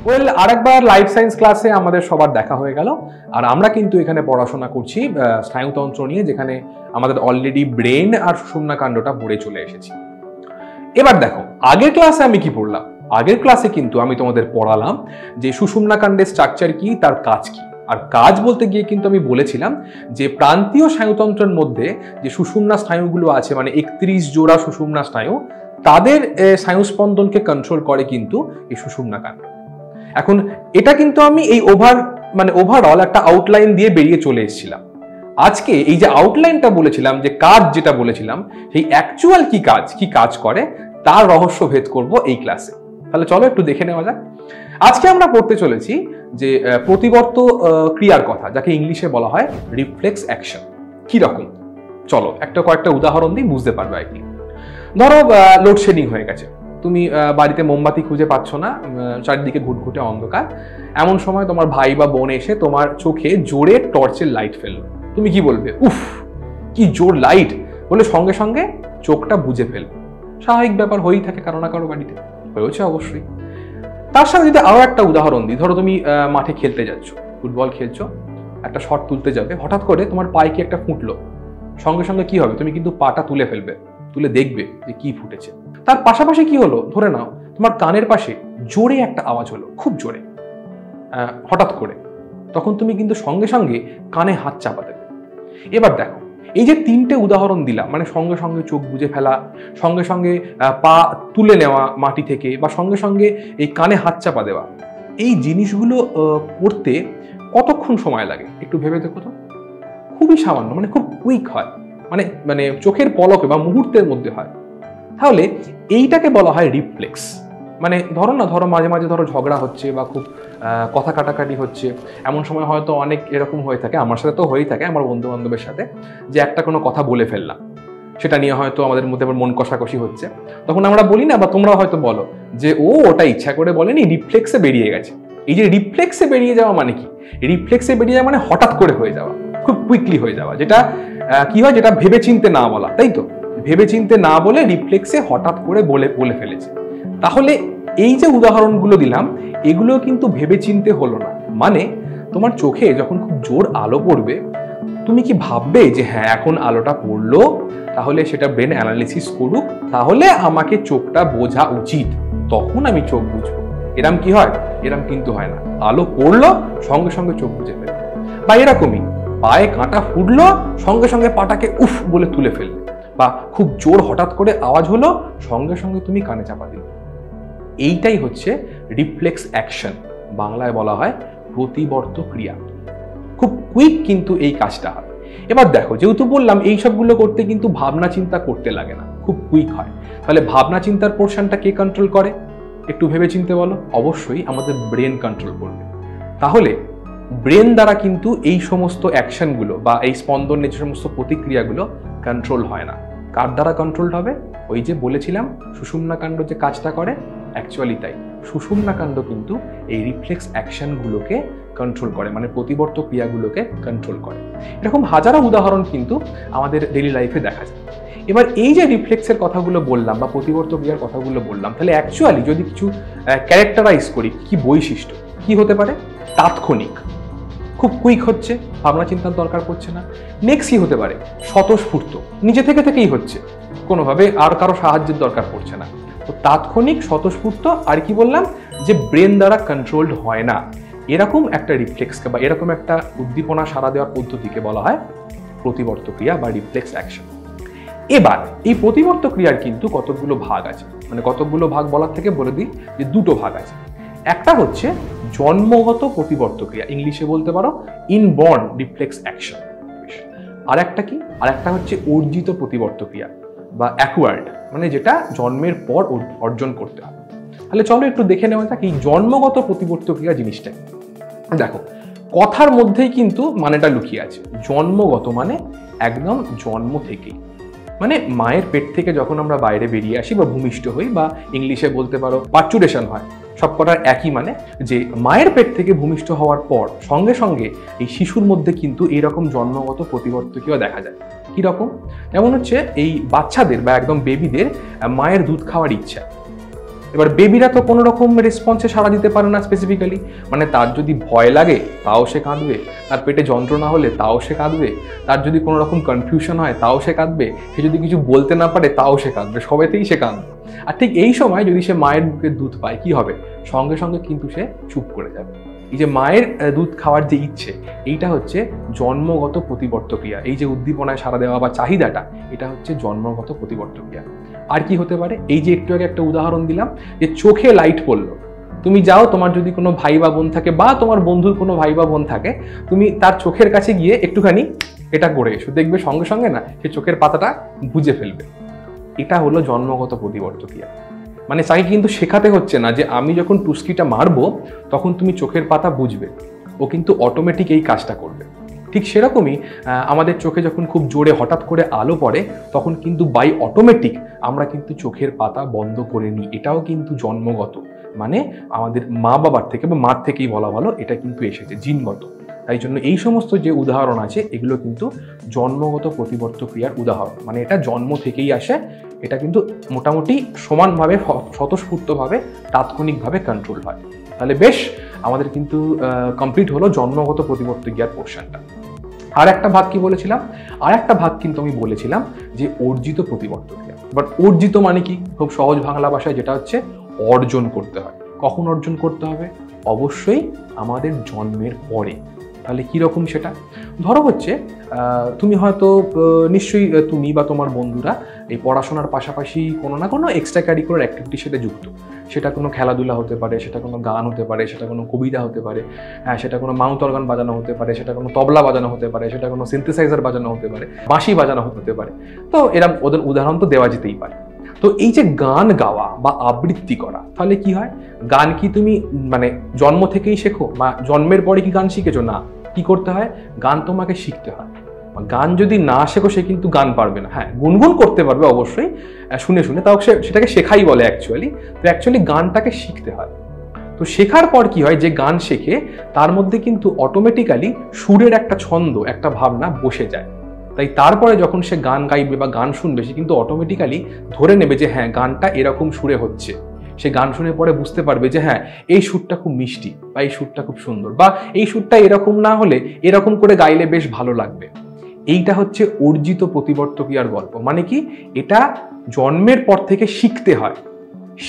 Well, আরেকবার life science ক্লাসে আমাদের সবার দেখা হয়ে গেল। আর আমরা কিন্তু এখানে পড়াশোনা করছি স্নায়ুতন্ত্র নিয়ে, যেখানে আমাদের অলরেডি ব্রেন আর সুষুম্না কাণ্ডটা পড়ে চলে এসেছি। এবার দেখো, আগের ক্লাসে আমি কি পড়লাম? আগের ক্লাসে কিন্তু আমি তোমাদের পড়ালাম যে সুষুম্না কাণ্ডের স্ট্রাকচার কি, তার কাজ কি। আর কাজ বলতে গিয়ে কিন্তু আমি বলেছিলাম যে প্রান্তীয় স্নায়ুতন্ত্রের মধ্যে যে সুষুম্না স্নায়ুগুলো আছে, মানে 31 জোড়া সুষুম্না স্নায়ু, তাদের স্নায়ুস্পন্দনকে কন্ট্রোল করে কিন্তু এই সুষুম্না কাণ্ড। এখন এটা কিন্তু আমি এই ওভারঅল একটা আউটলাইন দিয়ে বেরিয়ে চলে এসেছিলাম। আজকে এই যে আউটলাইনটা বলেছিলাম, যে কাজ যেটা বলেছিলাম, সেই অ্যাকচুয়াল কি কাজ করে তার রহস্য ভেদ করব এই ক্লাসে। তাহলে চলো একটু দেখে নেওয়া যাক। আজকে আমরা পড়তে চলেছি যে প্রতিবর্ত ক্রিয়ার কথা, যাকে ইংলিশে বলা হয় রিফ্লেক্স অ্যাকশন। কি রকম? চলো কয়েকটা উদাহরণ দিই, বুঝতে পারবে আর কি। ধরো লোডশেডিং হয়ে গেছে, তুমি বাড়িতে মোমবাতি খুঁজে পাচ্ছ না, চারিদিকে ঘুটঘুটে অন্ধকার। এমন সময় তোমার ভাই বা বোন এসে তোমার চোখে জোরে টর্চের লাইট ফেললো। তুমি কি বলবে? উফ, কি জোর লাইট বলে সঙ্গে সঙ্গে চোখটা বুজে ফেলবে। স্বাভাবিক ব্যাপার, হয়েই থাকে কারো না কারো বাড়িতে, হয়েছে অবশ্যই। তার সাথে যদি আরো একটা উদাহরণ দিই, ধরো তুমি মাঠে খেলতে যাচ্ছ, ফুটবল খেলছো, একটা শট তুলতে যাবে, হঠাৎ করে তোমার পায়ে কি একটা ফুটলো, সঙ্গে সঙ্গে কি হবে? তুমি কিন্তু পাটা তুলে ফেলবে, তুলে দেখবে যে কি ফুটেছে। তার পাশাপাশি কি হলো, ধরে নাও তোমার কানের পাশে জোরে একটা আওয়াজ হলো, খুব জোরে, হঠাৎ করে, তখন তুমি কিন্তু সঙ্গে সঙ্গে কানে হাত চাপা দেবে। এবার দেখো, এই যে তিনটে উদাহরণ দিলাম, মানে সঙ্গে সঙ্গে চোখ বুজে ফেলা, সঙ্গে সঙ্গে পা তুলে নেওয়া মাটি থেকে, বা সঙ্গে সঙ্গে এই কানে হাত চাপা দেওয়া, এই জিনিসগুলো করতে কতক্ষণ সময় লাগে একটু ভেবে দেখো তো। খুবই সামান্য, মানে খুব কুইক হয়, মানে চোখের পলকে বা মুহূর্তের মধ্যে হয়। তাহলে এইটাকে বলা হয় রিফ্লেক্স। মানে ধরো মাঝে মাঝে ঝগড়া হচ্ছে বা খুব কথা কাটাকাটি হচ্ছে, এমন সময় হয়তো অনেক এরকম হয়ে থাকে, আমার সাথে তো হয়েই থাকে, আমার বন্ধু বান্ধবের সাথে, যে একটা কোনো কথা বলে ফেললাম, সেটা নিয়ে হয়তো আমাদের মধ্যে আবার মন কষাকষি হচ্ছে। তখন আমরা বলি না, বা তোমরা হয়তো বলো যে ওটা ইচ্ছা করে বলেনি, রিফ্লেক্সে বেরিয়ে গেছে। এই যে রিফ্লেক্সে বেরিয়ে যাওয়া মানে কি? রিফ্লেক্সে বেরিয়ে যাওয়া মানে হঠাৎ করে হয়ে যাওয়া, খুব কুইকলি হয়ে যাওয়া, যেটা কি হয়, যেটা ভেবে চিনতে না বলা, তাই তো? ভেবে চিনতে না বলে রিফ্লেক্সে হঠাৎ করে বলে ফেলেছে। তাহলে এই যে উদাহরণগুলো দিলাম, এগুলো কিন্তু ভেবে চিনতে হলো না। মানে তোমার চোখে যখন খুব জোর আলো পড়বে, তুমি কি ভাববে যে হ্যাঁ এখন আলোটা পড়লো, তাহলে সেটা ব্রেন অ্যানালিসিস করুক, তাহলে আমাকে চোখটা বোঝা উচিত, তখন আমি চোখ বুঝবো। এরম কি হয়? এরম কিন্তু হয় না। আলো পড়লো, সঙ্গে সঙ্গে চোখ বুঝে ফেলবে। বা এরকমই পায়ে কাঁটা ফুটলো, সঙ্গে সঙ্গে পাটাকে উফ বলে তুলে ফেলবে। বা খুব জোর হঠাৎ করে আওয়াজ হলো, সঙ্গে সঙ্গে তুমি কানে চাপা দিলে। এইটাই হচ্ছে রিফ্লেক্স অ্যাকশন, বাংলায় বলা হয় প্রতিবর্ত ক্রিয়া। খুব কুইক কিন্তু এই কাজটা হয়। এবার দেখো, যেহেতু বললাম এই সবগুলো করতে কিন্তু ভাবনা চিন্তা করতে লাগে না, খুব কুইক হয়, তাহলে ভাবনা চিন্তার পোর্শনটা কে কন্ট্রোল করে? একটু ভেবে চিনতে বলো। অবশ্যই আমাদের ব্রেন কন্ট্রোল করবে। তাহলে ব্রেন দ্বারা কিন্তু এই সমস্ত অ্যাকশনগুলো বা এই স্পন্দনের যে সমস্ত প্রতিক্রিয়াগুলো কন্ট্রোল হয় না। কার দ্বারা কন্ট্রোল হবে? ওই যে বলেছিলাম সুষুম্না কাণ্ড যে কাজটা করে, অ্যাকচুয়ালি তাই। সুষুম্না কাণ্ড কিন্তু এই রিফ্লেক্স অ্যাকশনগুলোকে কন্ট্রোল করে, মানে প্রতিবর্ত ক্রিয়াগুলোকে কন্ট্রোল করে। এরকম হাজারো উদাহরণ কিন্তু আমাদের ডেইলি লাইফে দেখা যায়। এবার এই যে রিফ্লেক্সের কথাগুলো বললাম বা প্রতিবর্ত ক্রিয়ার কথাগুলো বললাম, তাহলে অ্যাকচুয়ালি যদি কিছু ক্যারেক্টারাইজ করি, কি বৈশিষ্ট্য কি হতে পারে? তাৎক্ষণিক, খুব কুইক হচ্ছে, ভাবনা চিন্তার দরকার পড়ছে না। নেক্সট কি হতে পারে? স্বতঃস্ফূর্ত, নিজে থেকেই হচ্ছে, কোনোভাবে আর কারো সাহায্যের দরকার পড়ছে না। তো তাৎক্ষণিক, স্বতঃস্ফূর্ত, আর কি বললাম, যে ব্রেন দ্বারা কন্ট্রোলড হয় না, এরকম একটা রিফ্লেক্সকে বা এরকম একটা উদ্দীপনা সাড়া দেওয়ার পদ্ধতিকে বলা হয় প্রতিবর্ত ক্রিয়া বা রিফ্লেক্স অ্যাকশন। এবার এই প্রতিবর্ত ক্রিয়ার কিন্তু কতগুলো ভাগ আছে, মানে কতগুলো ভাগ বলার থেকে বলে দিই যে দুটো ভাগ আছে। একটা হচ্ছে জন্মগত প্রতিবর্ত ক্রিয়া, ইংলিশে বলতে পারো ইনবর্ন রিফ্লেক্স অ্যাকশন। আর একটা কি? আর একটা হচ্ছে অর্জিত প্রতিবর্ত ক্রিয়া বা অ্যাকোয়ার্ড, মানে যেটা জন্মের পর অর্জন করতে হবে। তাহলে চলো একটু দেখে নেওয়া যাক এই জন্মগত প্রতিবর্ত ক্রিয়া জিনিসটা। দেখো, কথার মধ্যেই কিন্তু মানেটা লুকিয়ে আছে। জন্মগত মানে একদম জন্ম থেকেই, মানে মায়ের পেট থেকে যখন আমরা বাইরে বেরিয়ে আসি বা ভূমিষ্ঠ হই, বা ইংলিশে বলতে পারো পার্চুরেশন হয়, সবকটার একই মানে, যে মায়ের পেট থেকে ভূমিষ্ঠ হওয়ার পর সঙ্গে সঙ্গে এই শিশুর মধ্যে কিন্তু এইরকম জন্মগত প্রতিবর্তকীয় দেখা যায়। কীরকম? যেমন হচ্ছে এই বাচ্চাদের বা একদম বেবিদের মায়ের দুধ খাওয়ার ইচ্ছা। এবার বেবিরা তো কোনো রকম রেসপন্সে সাড়া দিতে পারে না স্পেসিফিক্যালি, মানে তার যদি ভয় লাগে তাও সে কাঁদবে, তার পেটে যন্ত্রণা হলে তাও সে কাঁদবে, তার যদি কোনো রকম কনফিউশন হয় তাও সে কাঁদবে, সে যদি কিছু বলতে না পারে তাও সে কাঁদবে, সবেতেই সে কাঁদবে। আর ঠিক এই সময় যদি সে মায়ের বুকের দুধ পায় কি হবে? সঙ্গে সঙ্গে কিন্তু সে চুপ করে যাবে। এই যে মায়ের দুধ খাওয়ার যে ইচ্ছে, এইটা হচ্ছে জন্মগত প্রতিবর্তক্রিয়া। এই যে উদ্দীপনায় সাড়া দেওয়া বা চাহিদাটা, এটা হচ্ছে জন্মগত প্রতিবর্তক্রিয়া। আর কি হতে পারে? এই যে একটু আগে একটা উদাহরণ দিলাম যে চোখে লাইট পড়লো, তুমি যাও, তোমার যদি কোনো ভাই বা বোন থাকে বা তোমার বন্ধুর কোনো ভাই বা বোন থাকে, তুমি তার চোখের কাছে গিয়ে একটুখানি এটা করে এসো, দেখবে সঙ্গে সঙ্গে না সে চোখের পাতাটা বুঝে ফেলবে। এটা হলো জন্মগত প্রতিবর্তক্রিয়া। মানে তাকে কিন্তু শেখাতে হচ্ছে না যে আমি যখন টুস্কিটা মারবো তখন তুমি চোখের পাতা বুঝবে, ও কিন্তু অটোমেটিক এই কাজটা করবে। ঠিক সেরকমই আমাদের চোখে যখন খুব জোরে হঠাৎ করে আলো পড়ে তখন কিন্তু বাই অটোমেটিক আমরা কিন্তু চোখের পাতা বন্ধ করে নিই। এটাও কিন্তু জন্মগত, মানে আমাদের মা বাবার থেকে বা মার থেকেই বলা ভালো, এটা কিন্তু এসেছে জিনগত। তাই জন্য এই সমস্ত যে উদাহরণ আছে এগুলো কিন্তু জন্মগত প্রতিবর্তক্রিয়ার উদাহরণ, মানে এটা জন্ম থেকেই আসে। এটা কিন্তু মোটামুটি সমানভাবে স্বতঃস্ফূর্তভাবে তাৎক্ষণিকভাবে কন্ট্রোল হয়। তাহলে বেশ, আমাদের কিন্তু কমপ্লিট হলো জন্মগত প্রতিবর্তক্রিয়ার পোর্শনটা। আর একটা ভাগ কি বলেছিলাম? আর একটা ভাগ কিন্তু আমি বলেছিলাম যে অর্জিত প্রতিবর্তক্রিয়া। বাট অর্জিত মানে কি? খুব সহজ বাংলা ভাষায় যেটা হচ্ছে অর্জন করতে হয়। কখন অর্জন করতে হবে? অবশ্যই আমাদের জন্মের পরে। তাহলে কীরকম সেটা? ধরো হচ্ছে তুমি হয়তো নিশ্চয়ই তুমি বা তোমার বন্ধুরা এই পড়াশোনার পাশাপাশি কোনো না কোনো এক্সট্রা কারিকুলার অ্যাক্টিভিটির সাথে যুক্ত। সেটা কোনো খেলাধুলা হতে পারে, সেটা কোনো গান হতে পারে, সেটা কোনো কবিতা হতে পারে, সেটা কোনো মাউথ অর্গান বাজানো হতে পারে, সেটা কোনো তবলা বাজানো হতে পারে, সেটা কোনো সিনথেসাইজার বাজানো হতে পারে, বাঁশি বাজানো হতে পারে। তো এরকম ওদের উদাহরণ তো দেওয়া যেতেই পারে। তো এই যে গান গাওয়া বা আবৃত্তি করা, তাহলে কি হয়? গান কি তুমি মানে জন্ম থেকেই শেখো বা জন্মের পরে কি গান শিখেছো? না, কি করতে হয়? গান তোমাকে শিখতে হয়। গান যদি না শেখো সে কিন্তু গান পারবে না। হ্যাঁ, গুনগুন করতে পারবে অবশ্যই শুনে শুনে, তাও সেটাকে শেখাই বলে অ্যাকচুয়ালি। তো অ্যাকচুয়ালি গানটাকে শিখতে হয়। তো শেখার পর কি হয়? যে গান শেখে তার মধ্যে কিন্তু অটোমেটিক্যালি সুরের একটা ছন্দ, একটা ভাবনা বসে যায়। তাই তারপরে যখন সে গান গাইবে বা গান শুনবে সে কিন্তু অটোমেটিক্যালি ধরে নেবে যে হ্যাঁ, গানটা এরকম সুরে হচ্ছে। সে গান শুনে পরে বুঝতে পারবে যে হ্যাঁ, এই সুরটা খুব মিষ্টি বা এই সুরটা খুব সুন্দর, বা এই সুরটা এরকম না হলে এরকম করে গাইলে বেশ ভালো লাগবে। এইটা হচ্ছে অর্জিত প্রতিবর্তক্রিয়ার গল্প। মানে কি? এটা জন্মের পর থেকে শিখতে হয়,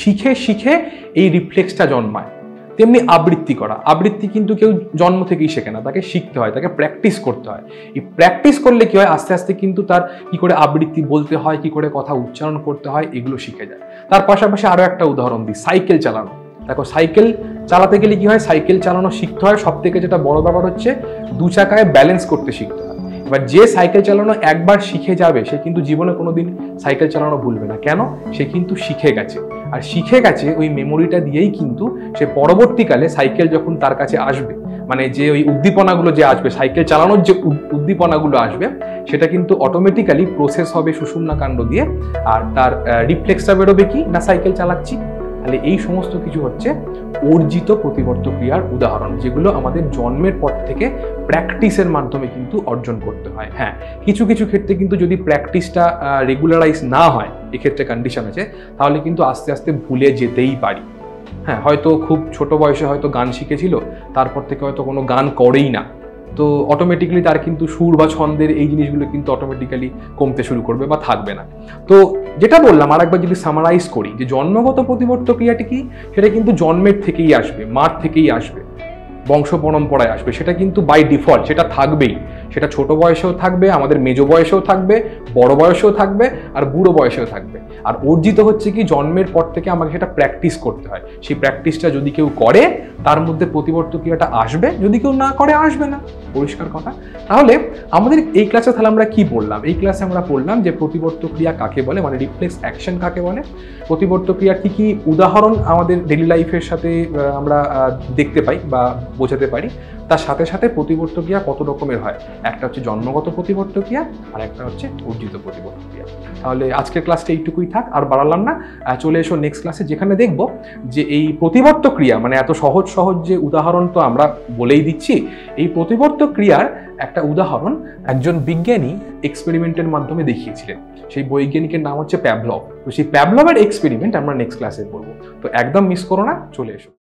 শিখে শিখে এই রিফ্লেক্সটা জন্মায়। তেমনি আবৃত্তি করা, আবৃত্তি কিন্তু কেউ জন্ম থেকেই শেখে না, তাকে শিখতে হয়, তাকে প্র্যাকটিস করতে হয়। এই প্র্যাকটিস করলে কি হয়? আস্তে আস্তে কিন্তু তার কি করে আবৃত্তি বলতে হয়, কি করে কথা উচ্চারণ করতে হয়, এগুলো শিখে যায়। তার পাশাপাশি আরো একটা উদাহরণ দিই, সাইকেল চালানো। দেখো, সাইকেল চালাতে গেলে কি হয়? সাইকেল চালানো শিখতে হয়। সব থেকে যেটা বড় ব্যাপার হচ্ছে দু চাকায় ব্যালেন্স করতে শিখতে হয়। এবার যে সাইকেল চালানো একবার শিখে যাবে সে কিন্তু জীবনে কোনোদিন সাইকেল চালানো ভুলবে না। কেন? সে কিন্তু শিখে গেছে। আর শিখে গেছে ওই মেমোরিটা দিয়েই কিন্তু সে পরবর্তীকালে সাইকেল যখন তার কাছে আসবে, মানে যে ওই উদ্দীপনাগুলো যে আসবে, সাইকেল চালানোর যে উদ্দীপনাগুলো আসবে, সেটা কিন্তু অটোমেটিক্যালি প্রসেস হবে সুষুম্না কাণ্ড দিয়ে। আর তার রিফ্লেক্সটা বেরোবে কি না, সাইকেল চালাচ্ছি। তাহলে এই সমস্ত কিছু হচ্ছে অর্জিত প্রতিবর্তক্রিয়ার উদাহরণ, যেগুলো আমাদের জন্মের পর থেকে প্র্যাকটিসের মাধ্যমে কিন্তু অর্জন করতে হয়। হ্যাঁ, কিছু কিছু ক্ষেত্রে কিন্তু যদি প্র্যাকটিসটা রেগুলারাইজ না হয়, এক্ষেত্রে কন্ডিশন আছে, তাহলে কিন্তু আস্তে আস্তে ভুলে যেতেই পারি। হ্যাঁ, হয়তো খুব ছোট বয়সে হয়তো গান শিখেছিল, তারপর থেকে হয়তো কোনো গান করেই না, তো অটোমেটিক্যালি তার কিন্তু সুর বা ছন্দের এই জিনিসগুলো কিন্তু অটোমেটিক্যালি কমতে শুরু করবে বা থাকবে না। তো যেটা বললাম, আরেকবার যদি সামারাইজ করি, যে জন্মগত প্রতিবর্তক্রিয়াটি কি, সেটা কিন্তু জন্মের থেকেই আসবে, মার থেকেই আসবে, বংশ পরম্পরায় আসবে। সেটা কিন্তু বাই ডিফল্ট সেটা থাকবেই। সেটা ছোট বয়সেও থাকবে, আমাদের মেজো বয়সেও থাকবে, বড় বয়সেও থাকবে, আর বুড়ো বয়সেও থাকবে। আর অর্জিত হচ্ছে কি, জন্মের পর থেকে আমাকে সেটা প্র্যাকটিস করতে হয়। সেই প্র্যাকটিসটা যদি কেউ করে তার মধ্যে প্রতিবর্তক্রিয়াটা আসবে, যদি কেউ না করে আসবে না, পরিষ্কার কথা। তাহলে আমাদের এই ক্লাসে তাহলে আমরা কি পড়লাম? এই ক্লাসে আমরা পড়লাম যে প্রতিবর্তক্রিয়া কাকে বলে, মানে রিফ্লেক্স অ্যাকশন কাকে বলে, প্রতিবর্তক্রিয়ার কি কি উদাহরণ আমাদের ডেইলি লাইফের সাথে আমরা দেখতে পাই বা বোঝাতে পারি, তার সাথে সাথে প্রতিবর্তক্রিয়া কত রকমের হয় একটা হচ্ছে জন্মগত প্রতিবর্ত ক্রিয়া আর একটা হচ্ছে অর্জিত প্রতিবর্ত ক্রিয়া। তাহলে আজকের ক্লাসটা এইটুকুই থাক, আর বাড়ালাম না। চলে এসো নেক্সট ক্লাসে, যেখানে দেখব যে এই প্রতিবর্ত ক্রিয়া মানে এত সহজ সহজ যে উদাহরণ তো আমরা বলেই দিচ্ছি, এই প্রতিবর্ত ক্রিয়ার একটা উদাহরণ একজন বিজ্ঞানী এক্সপেরিমেন্টের মাধ্যমে দেখিয়েছিলেন। সেই বৈজ্ঞানিকের নাম হচ্ছে প্যাভলভ। তো সেই প্যাভলভের এক্সপেরিমেন্ট আমরা নেক্সট ক্লাসে করবো। তো একদম মিস করো না, চলে এসো।